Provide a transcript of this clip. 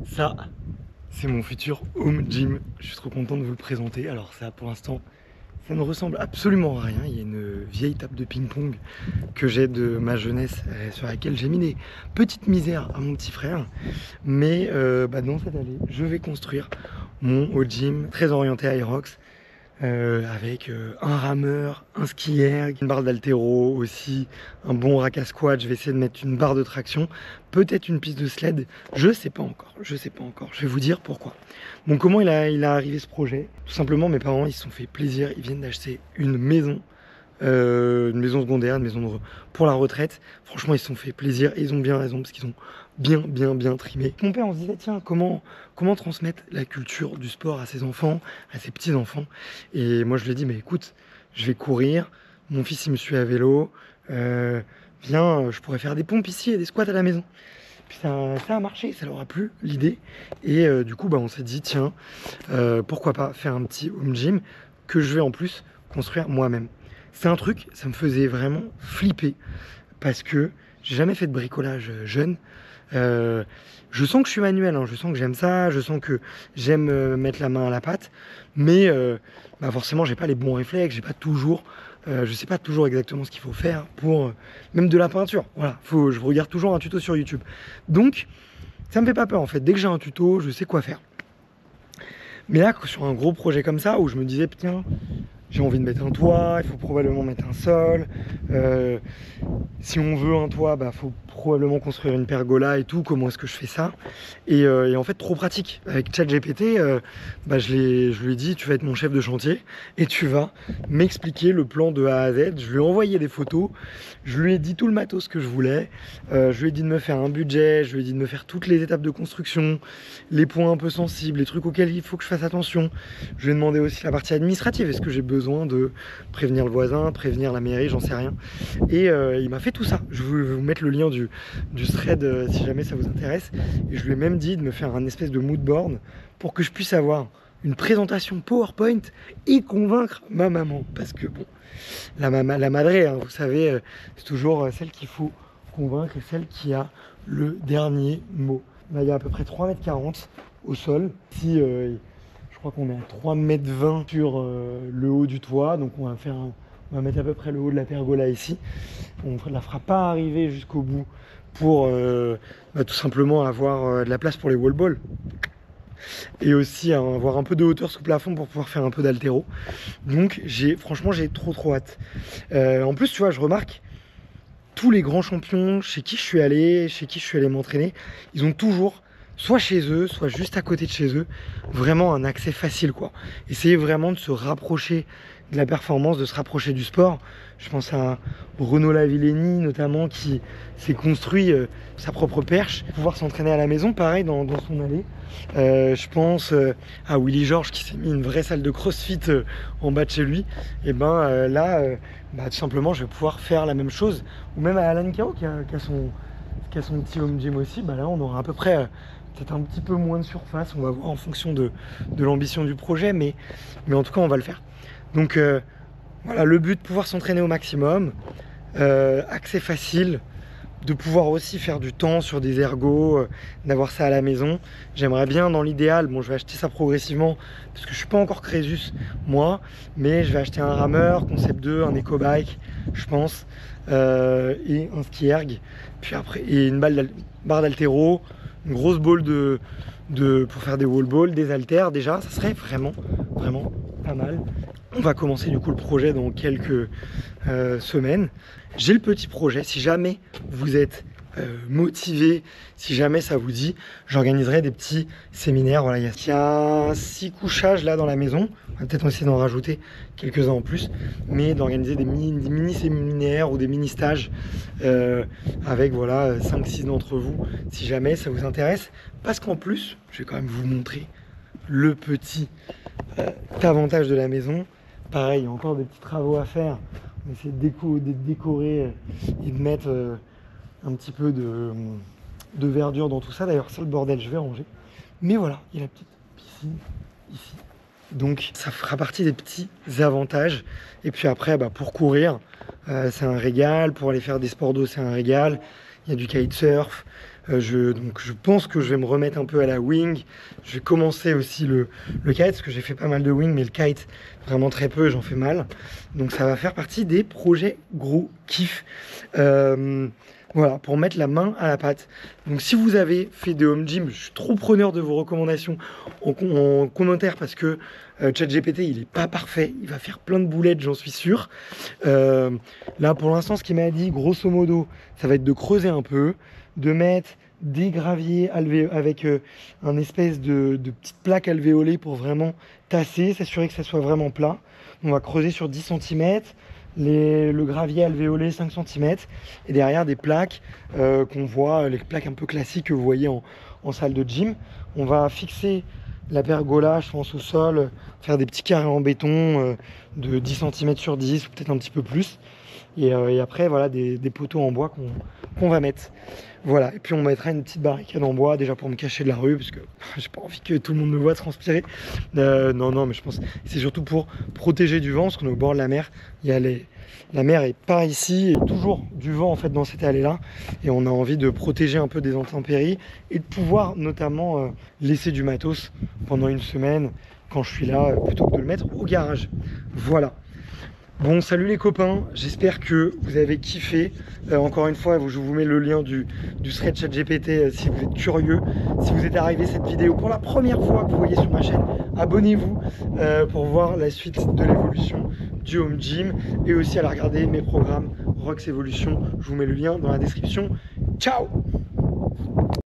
Ça, c'est mon futur home gym. Je suis trop content de vous le présenter. Alors ça, pour l'instant, ça ne ressemble absolument à rien. Il y a une vieille table de ping-pong que j'ai de ma jeunesse sur laquelle j'ai mis des petites misères à mon petit frère. Mais dans cette allée, je vais construire mon home gym très orienté à Aerox. Avec un rameur, un skier, une barre d'haltéro aussi, un bon rack à squat. Je vais essayer de mettre une barre de traction, peut-être une piste de sled, je sais pas encore, je vais vous dire pourquoi. Bon, comment il a arrivé ce projet? Tout simplement, mes parents, ils se sont fait plaisir, ils viennent d'acheter une maison secondaire, pour la retraite. Franchement, ils se sont fait plaisir et ils ont bien raison parce qu'ils ont bien trimé. Mon père, on se disait, tiens, comment transmettre la culture du sport à ses enfants, à ses petits-enfants? Et moi, je lui ai dit, mais écoute, je vais courir, mon fils, il me suit à vélo, viens, je pourrais faire des pompes ici et des squats à la maison. Puis ça a marché, ça leur a plu, l'idée. Et du coup, on s'est dit, tiens, pourquoi pas faire un petit home gym que je vais en plus construire moi-même. C'est un truc, ça me faisait vraiment flipper parce que j'ai jamais fait de bricolage jeune. Je sens que je suis manuel, hein, je sens que j'aime ça, je sens que j'aime mettre la main à la pâte, mais forcément j'ai pas les bons réflexes, j'ai pas toujours, je sais pas toujours exactement ce qu'il faut faire pour même de la peinture. Voilà, je regarde toujours un tuto sur YouTube. Donc ça me fait pas peur en fait. Dès que j'ai un tuto, je sais quoi faire. Mais là, sur un gros projet comme ça, où je me disais, putain, j'ai envie de mettre un toit, il faut probablement mettre un sol. Si on veut un toit, faut probablement construire une pergola et tout. Comment est-ce que je fais ça? Et en fait, trop pratique. Avec ChatGPT, je lui ai dit, tu vas être mon chef de chantier et tu vas m'expliquer le plan de A à Z. Je lui ai envoyé des photos, je lui ai dit tout le matos que je voulais. Je lui ai dit de me faire un budget, je lui ai dit de me faire toutes les étapes de construction, les points un peu sensibles, les trucs auxquels il faut que je fasse attention. Je lui ai demandé aussi la partie administrative. Est-ce que j'ai besoin de prévenir le voisin, prévenir la mairie, j'en sais rien. Et il m'a fait tout ça. Je vais vous mettre le lien du thread si jamais ça vous intéresse. Et je lui ai même dit de me faire un espèce de mood board pour que je puisse avoir une présentation PowerPoint et convaincre ma maman. Parce que bon, la madré, hein, vous savez, c'est toujours celle qu'il faut convaincre et celle qui a le dernier mot. Là, il y a à peu près 3,40 m au sol. Si je crois qu'on est à 3,20 m sur le haut du toit, donc on va mettre à peu près le haut de la pergola ici. On ne la fera pas arriver jusqu'au bout pour tout simplement avoir de la place pour les wall balls. Et aussi avoir un peu de hauteur sous plafond pour pouvoir faire un peu d'haltéro. Donc franchement j'ai trop hâte. En plus tu vois, je remarque tous les grands champions chez qui je suis allé m'entraîner, ils ont toujours, soit chez eux, soit juste à côté de chez eux, vraiment un accès facile quoi. Essayez vraiment de se rapprocher de la performance, de se rapprocher du sport. Je pense à Renaud Lavillenie notamment qui s'est construit sa propre perche pour pouvoir s'entraîner à la maison, pareil dans son allée. Je pense à Willy Georges qui s'est mis une vraie salle de crossfit en bas de chez lui. Et là, tout simplement, je vais pouvoir faire la même chose. Ou même à Alan Cao qui a son petit home gym aussi. Là, on aura à peu près peut-être un petit peu moins de surface. On va voir en fonction de l'ambition du projet. Mais en tout cas, on va le faire. Donc voilà, le but, pouvoir s'entraîner au maximum. Accès facile. De pouvoir aussi faire du temps sur des ergos, d'avoir ça à la maison. J'aimerais bien dans l'idéal, bon je vais acheter ça progressivement parce que je suis pas encore Crésus moi, mais je vais acheter un rameur, Concept 2, un EcoBike, je pense, et un ski erg, puis après, et une barre d'haltéro, une grosse ball pour faire des wall balls, des haltères déjà, ça serait vraiment pas mal. On va commencer du coup le projet dans quelques semaines. J'ai le petit projet, si jamais vous êtes motivé, si jamais ça vous dit, j'organiserai des petits séminaires. Voilà, il y a 6 couchages là dans la maison, on va peut-être essayer d'en rajouter quelques-uns en plus, mais d'organiser des mini séminaires ou des mini stages avec voilà 5-6 d'entre vous, si jamais ça vous intéresse, parce qu'en plus, je vais quand même vous montrer le petit avantage de la maison. Pareil, il y a encore des petits travaux à faire. On essaie de décorer et de mettre un petit peu de verdure dans tout ça. D'ailleurs, ça, le bordel, je vais ranger. Mais voilà, il y a la petite piscine ici. Donc, ça fera partie des petits avantages. Et puis après, pour courir, c'est un régal. Pour aller faire des sports d'eau, c'est un régal. Il y a du kitesurf. Donc je pense que je vais me remettre un peu à la wing. Je vais commencer aussi le kite, parce que j'ai fait pas mal de wing, mais le kite, vraiment très peu, j'en fais mal. Donc ça va faire partie des projets gros kiff. Voilà, pour mettre la main à la pâte. Donc si vous avez fait des home gym, je suis trop preneur de vos recommandations en commentaire, parce que ChatGPT, il est pas parfait, il va faire plein de boulettes, j'en suis sûr. Là, pour l'instant, ce qu'il m'a dit, grosso modo, ça va être de creuser un peu, de mettre des graviers avec un espèce de petite plaque alvéolée pour vraiment tasser, s'assurer que ça soit vraiment plat. On va creuser sur 10 cm, le gravier alvéolé 5 cm, et derrière des plaques qu'on voit, les plaques un peu classiques que vous voyez en salle de gym. On va fixer la pergola, je pense, au sol, faire des petits carrés en béton de 10 cm sur 10, ou peut-être un petit peu plus. Et après, voilà, des poteaux en bois qu'on va mettre. Voilà, et puis on mettra une petite barricade en bois, déjà pour me cacher de la rue, parce que j'ai pas envie que tout le monde me voit transpirer. Non, mais je pense que c'est surtout pour protéger du vent, parce qu'on est au bord de la mer. La mer est par ici, et toujours du vent en fait dans cette allée-là. Et on a envie de protéger un peu des intempéries, et de pouvoir notamment laisser du matos pendant une semaine, quand je suis là, plutôt que de le mettre au garage. Voilà. Bon, salut les copains, j'espère que vous avez kiffé. Encore une fois, je vous mets le lien du thread ChatGPT si vous êtes curieux. Si vous êtes arrivé cette vidéo pour la première fois que vous voyez sur ma chaîne, abonnez-vous pour voir la suite de l'évolution du home gym, et aussi à la regarder mes programmes Rox Evolution. Je vous mets le lien dans la description. Ciao!